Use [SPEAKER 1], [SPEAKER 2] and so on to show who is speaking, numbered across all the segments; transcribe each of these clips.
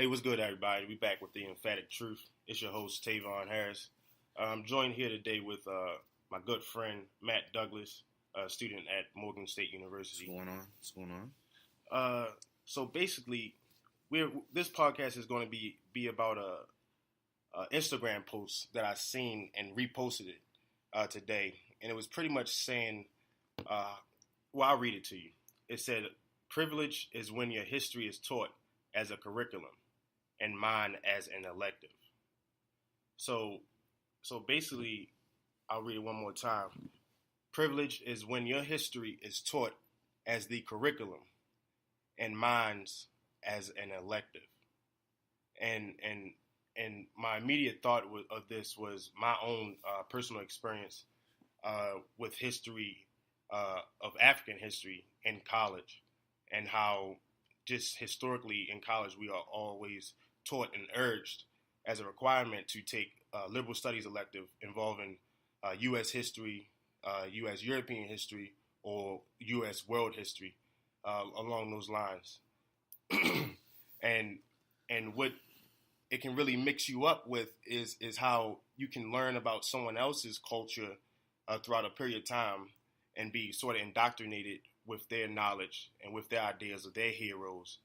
[SPEAKER 1] Hey, what's good, everybody? We back with the Emphatic Truth. It's your host, Tavon Harris. I'm joined here today with my good friend, Matt Douglas, a student at Morgan State University.
[SPEAKER 2] What's going on?
[SPEAKER 1] So basically, this podcast is going to be about a Instagram post that I seen and reposted it today, and it was pretty much saying, well, I'll read it to you. It said, "Privilege is when your history is taught as a curriculum, and mine as an elective." So basically, I'll read it one more time. Privilege is when your history is taught as the curriculum, and mine's as an elective. And my immediate thought of this was my own personal experience with history of African history in college, and how just historically in college we are always taught and urged as a requirement to take liberal studies elective involving U.S. history, U.S. European history, or U.S. world history, along those lines. and what it can really mix you up with is how you can learn about someone else's culture throughout a period of time and be sort of indoctrinated with their knowledge and with their ideas of their heroes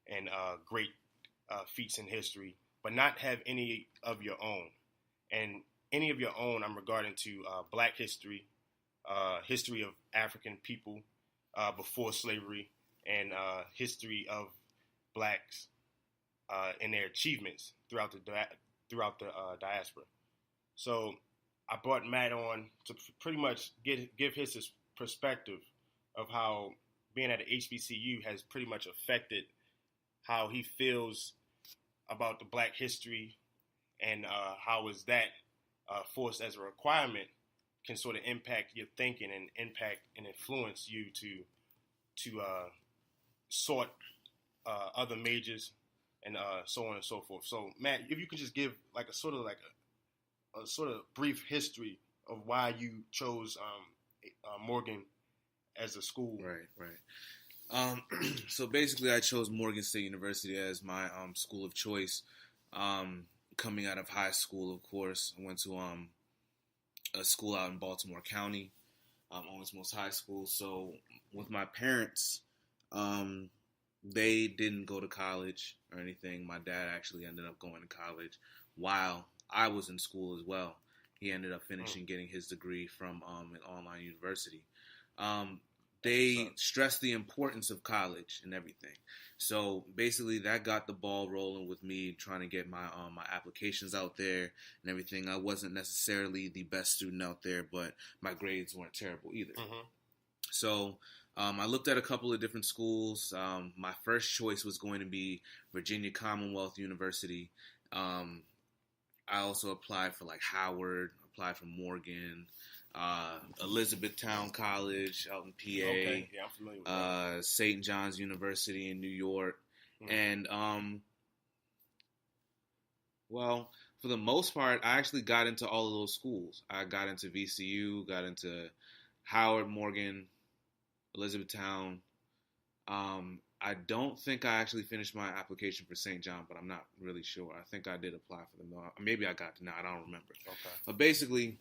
[SPEAKER 1] and great feats in history, but not have any of your own. And any of your own, I'm regarding to Black history, history of African people before slavery, and history of Blacks and their achievements throughout the diaspora. So I brought Matt on to pretty much give his perspective of how being at a HBCU has pretty much affected how he feels about the Black history, and how is that forced as a requirement can sort of impact your thinking and impact and influence you to sort other majors and so on and so forth. So Matt, if you could just give like a sort of brief history of why you chose Morgan as a school.
[SPEAKER 2] Right. So basically, I chose Morgan State University as my school of choice. Coming out of high school, of course, I went to a school out in Baltimore County, Owens Mills High School. So with my parents, they didn't go to college or anything. My dad actually ended up going to college while I was in school as well. He ended up getting his degree from an online university. They stressed the importance of college and everything. So basically that got the ball rolling with me trying to get my applications out there and everything. I wasn't necessarily the best student out there, but my grades weren't terrible either.
[SPEAKER 1] Mm-hmm.
[SPEAKER 2] So I looked at a couple of different schools. My first choice was going to be Virginia Commonwealth University. I also applied for like Howard, applied for Morgan, Elizabethtown College out in PA,
[SPEAKER 1] Okay. Yeah, I'm familiar with that.
[SPEAKER 2] St. John's University in New York, and well, for the most part, I actually got into all of those schools. I got into VCU, got into Howard, Morgan, Elizabethtown. I don't think I actually finished my application for St. John, but I'm not really sure. I think I did apply for them. Maybe I got denied. I don't remember.
[SPEAKER 1] Okay.
[SPEAKER 2] But basically,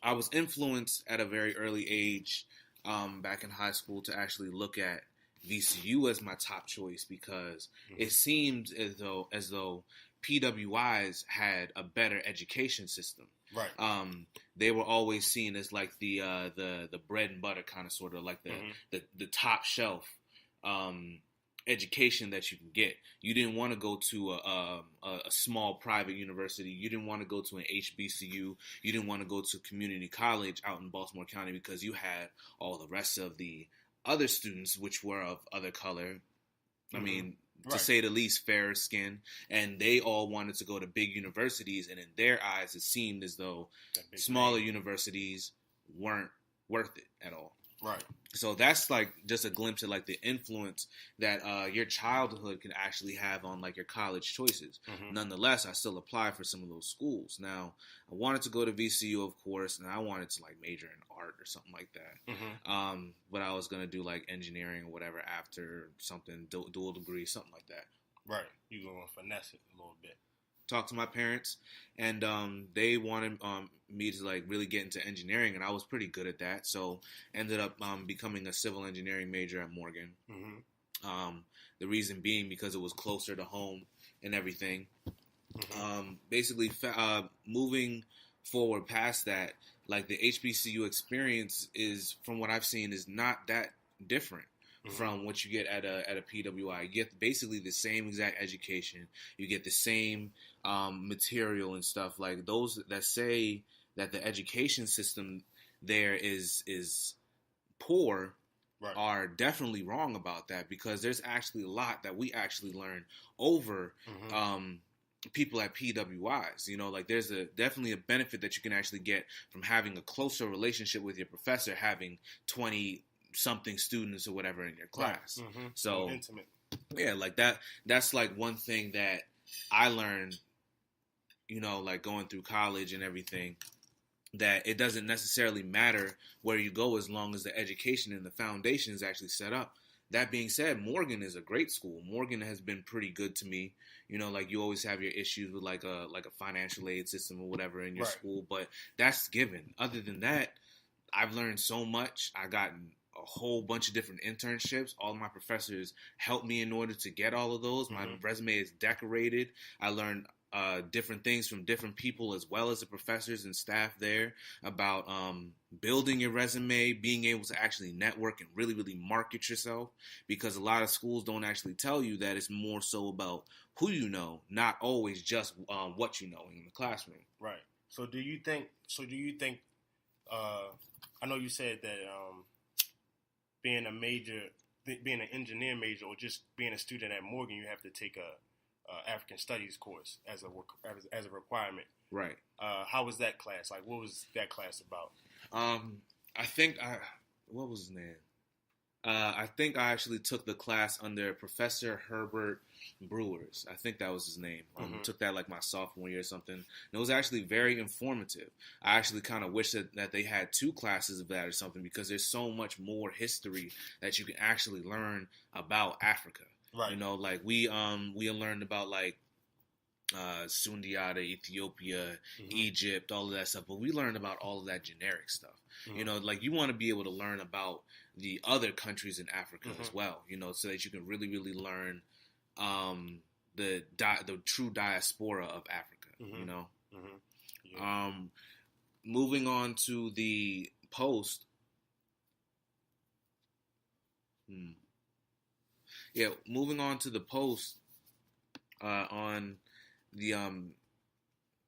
[SPEAKER 2] I was influenced at a very early age, back in high school, to actually look at VCU as my top choice because it seemed as though PWIs had a better education system.
[SPEAKER 1] Right.
[SPEAKER 2] They were always seen as like the bread and butter kind of sort of like the top shelf education that you can get. You didn't want to go to a small private university. You didn't want to go to an HBCU. You didn't want to go to community college out in Baltimore County because you had all the rest of the other students which were of other color. I mean, to say the least, fairer skin, and they all wanted to go to big universities, and in their eyes, it seemed as though smaller universities weren't worth it at all.
[SPEAKER 1] Right.
[SPEAKER 2] So that's like just a glimpse of like the influence that your childhood can actually have on like your college choices. Nonetheless, I still applied for some of those schools. Now, I wanted to go to VCU, of course, and I wanted to like major in art or something like that. But I was gonna do like engineering or whatever after something dual degree, something like that.
[SPEAKER 1] Right. You gonna finesse it a little bit.
[SPEAKER 2] Talked to my parents, and they wanted me to like really get into engineering, and I was pretty good at that. So ended up becoming a civil engineering major at Morgan.
[SPEAKER 1] Mm-hmm.
[SPEAKER 2] The reason being because it was closer to home and everything.
[SPEAKER 1] Mm-hmm.
[SPEAKER 2] Basically, moving forward past that, like the HBCU experience is, from what I've seen, is not that different from what you get at a PWI. You get basically the same exact education. You get the same material and stuff. Like those that say that the education system there is poor
[SPEAKER 1] Right.
[SPEAKER 2] are definitely wrong about that, because there's actually a lot that we actually learn over people at PWIs. You know, like there's definitely a benefit that you can actually get from having a closer relationship with your professor, having 20 something students or whatever in your class.
[SPEAKER 1] Right. Mm-hmm.
[SPEAKER 2] So
[SPEAKER 1] intimate.
[SPEAKER 2] Yeah, like that's like one thing that I learned, you know, like going through college and everything, that it doesn't necessarily matter where you go as long as the education and the foundation is actually set up. That being said, Morgan is a great school. Morgan has been pretty good to me. You know, like you always have your issues with like a financial aid system or whatever in your school, but that's given. Other than that, I've learned so much. I got a whole bunch of different internships. All of my professors helped me in order to get all of those. My resume is decorated. I learned different things from different people, as well as the professors and staff there, about building your resume, being able to actually network and really, really market yourself, because a lot of schools don't actually tell you that. It's more so about who you know, not always just what you know in the classroom.
[SPEAKER 1] Right. So do you think? I know you said that being an engineer major, or just being a student at Morgan, you have to take a African Studies course as a requirement.
[SPEAKER 2] Right.
[SPEAKER 1] How was that class? Like, what was that class about?
[SPEAKER 2] I think what was his name? I think I actually took the class under Professor Herbert Brewers. I think that was his name. Took that like my sophomore year or something. And it was actually very informative. I actually kind of wish that they had 2 classes of that or something, because there's so much more history that you can actually learn about Africa.
[SPEAKER 1] Right.
[SPEAKER 2] You know, like we learned about like Sundiata, Ethiopia, Egypt, all of that stuff. But we learned about all of that generic stuff. You know, like you want to be able to learn about the other countries in Africa as well, you know, so that you can really, really learn the true diaspora of Africa, you know. Yeah. Moving on to the post. Yeah, moving on to the post on the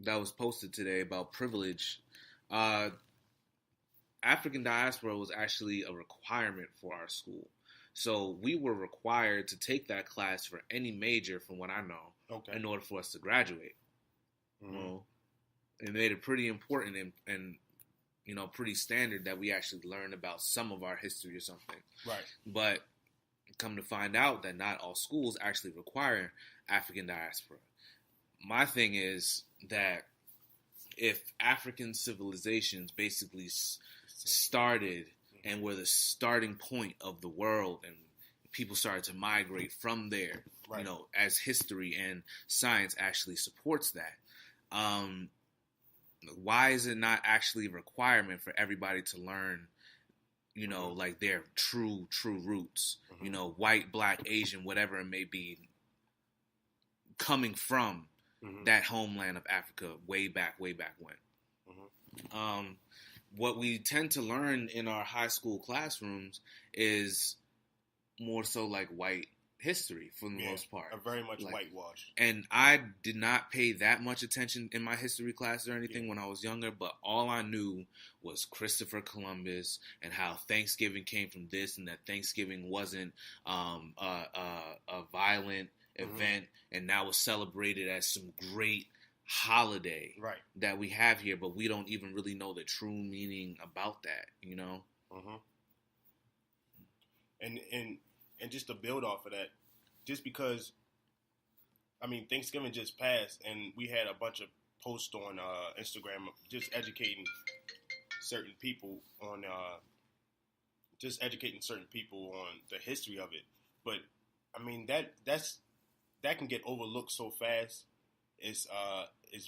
[SPEAKER 2] that was posted today about privilege. African diaspora was actually a requirement for our school. So we were required to take that class for any major, from what I know, in order for us to graduate. Well, it made it pretty important and you know, pretty standard that we actually learn about some of our history or something.
[SPEAKER 1] Right.
[SPEAKER 2] But come to find out that not all schools actually require African diaspora. My thing is that if African civilizations basically started and were the starting point of the world, and people started to migrate from there, you know, as history and science actually supports that, why is it not actually a requirement for everybody to learn, you know, like their true roots, you know, white, black, Asian, whatever it may be, coming from that homeland of Africa way back when. What we tend to learn in our high school classrooms is more so like white history for the most part.
[SPEAKER 1] Very much like, whitewashed.
[SPEAKER 2] And I did not pay that much attention in my history class or anything when I was younger, but all I knew was Christopher Columbus and how Thanksgiving came from this, and that Thanksgiving wasn't a violent event, and now was celebrated as some great holiday that we have here, but we don't even really know the true meaning about that, you know?
[SPEAKER 1] And just to build off of that, just because, I mean, Thanksgiving just passed, and we had a bunch of posts on Instagram just educating certain people on the history of it. But I mean, that's that can get overlooked so fast. It's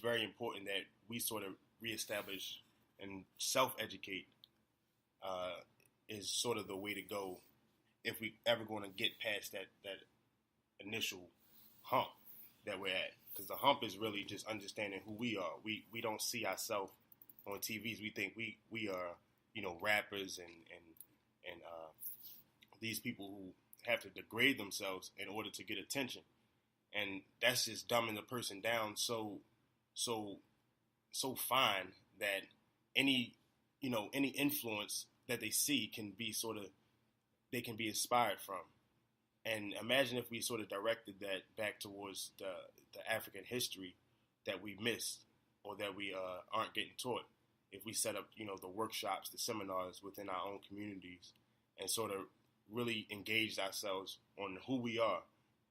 [SPEAKER 1] very important that we sort of reestablish and self-educate is sort of the way to go if we ever going to get past that initial hump that we're at. Because the hump is really just understanding who we are. We don't see ourselves on TVs. We think we are, rappers and these people who have to degrade themselves in order to get attention. And that's just dumbing the person down so fine that any influence that they see they can be inspired from. And imagine if we sort of directed that back towards the African history that we missed or that we aren't getting taught. If we set up, the workshops, the seminars within our own communities and sort of really engaged ourselves on who we are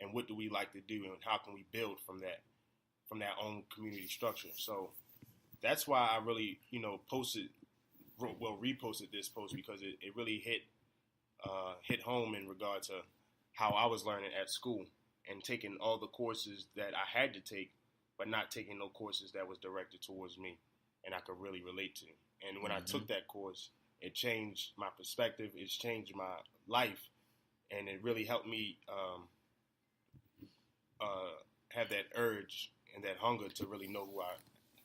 [SPEAKER 1] and what do we like to do and how can we build from that own community structure. So that's why I really, reposted this post because it really hit home in regard to how I was learning at school and taking all the courses that I had to take, but not taking no courses that was directed towards me and I could really relate to. And when I took that course, it changed my perspective, it's changed my life, and it really helped me have that urge and that hunger to really know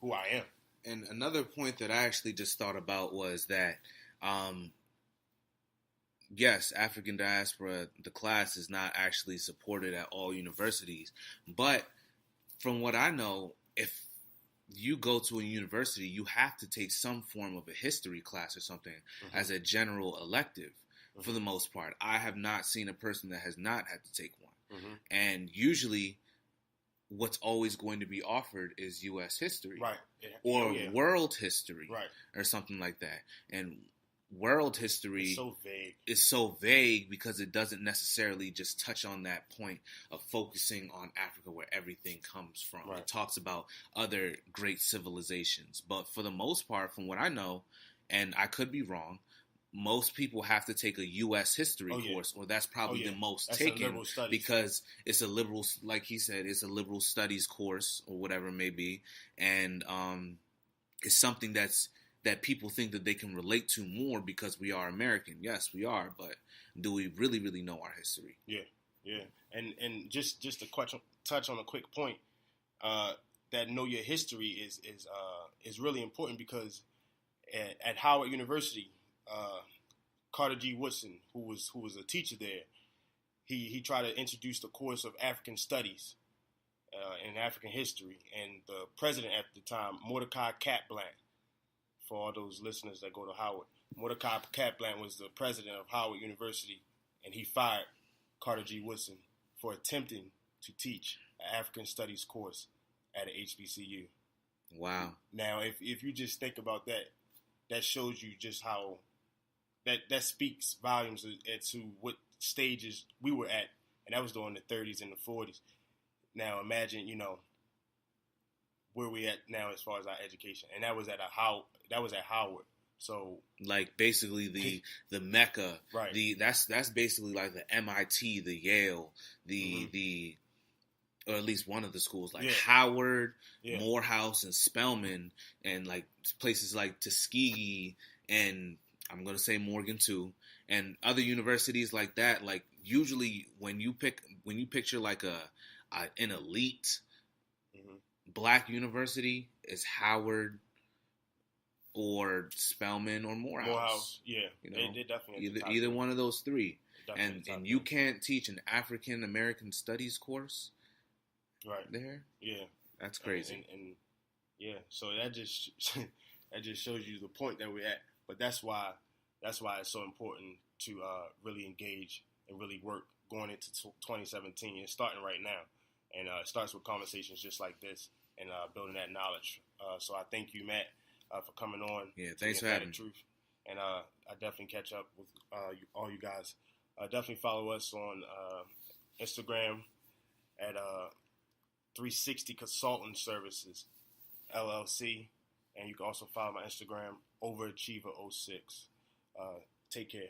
[SPEAKER 1] who I am.
[SPEAKER 2] And another point that I actually just thought about was that, yes, African diaspora, the class is not actually supported at all universities. But from what I know, if you go to a university, you have to take some form of a history class or something as a general elective for the most part. I have not seen a person that has not had to take one. And usually what's always going to be offered is U.S. history or world history or something like that. And world history is so vague because it doesn't necessarily just touch on that point of focusing on Africa where everything comes from. It talks about other great civilizations. But for the most part, from what I know, and I could be wrong, most people have to take a U.S. history course, or that's probably the most taken because it's a liberal, like he said, it's a liberal studies course or whatever it may be. And it's something that people think that they can relate to more because we are American. Yes, we are, but do we really, really know our history?
[SPEAKER 1] Yeah. And just to touch on a quick point, that know your history is really important because at Howard University, Carter G. Woodson, who was a teacher there, he tried to introduce the course of African studies and African history, and the president at the time, Mordecai Kaplan, for all those listeners that go to Howard, Mordecai Kaplan was the president of Howard University, and he fired Carter G. Woodson for attempting to teach an African studies course at an HBCU.
[SPEAKER 2] Wow.
[SPEAKER 1] Now, if you just think about that, that shows you just how that speaks volumes as to what stages we were at, and that was during the 30s and the 40s. Now imagine, where we at now as far as our education, and that was at Howard. So
[SPEAKER 2] like basically the Mecca,
[SPEAKER 1] right?
[SPEAKER 2] That's basically like the MIT, the Yale, the or at least one of the schools like Howard, Morehouse, and Spelman, and like places like Tuskegee, and I'm gonna say Morgan too, and other universities like that. Like usually when you picture like an elite black university, is Howard or Spelman or Morehouse.
[SPEAKER 1] They definitely
[SPEAKER 2] either one of those three. And you can't teach an African American studies course there. That's crazy.
[SPEAKER 1] And so that just shows you the point that we're at. But that's why it's so important to really engage and really work going into 2017 and starting right now. And it starts with conversations just like this and building that knowledge. So I thank you, Matt, for coming on.
[SPEAKER 2] Yeah, thanks for having me. Truth.
[SPEAKER 1] And I definitely catch up with all you guys. Definitely follow us on Instagram at 360 Consulting Services, LLC. And you can also follow my Instagram, Overachiever06. Take care.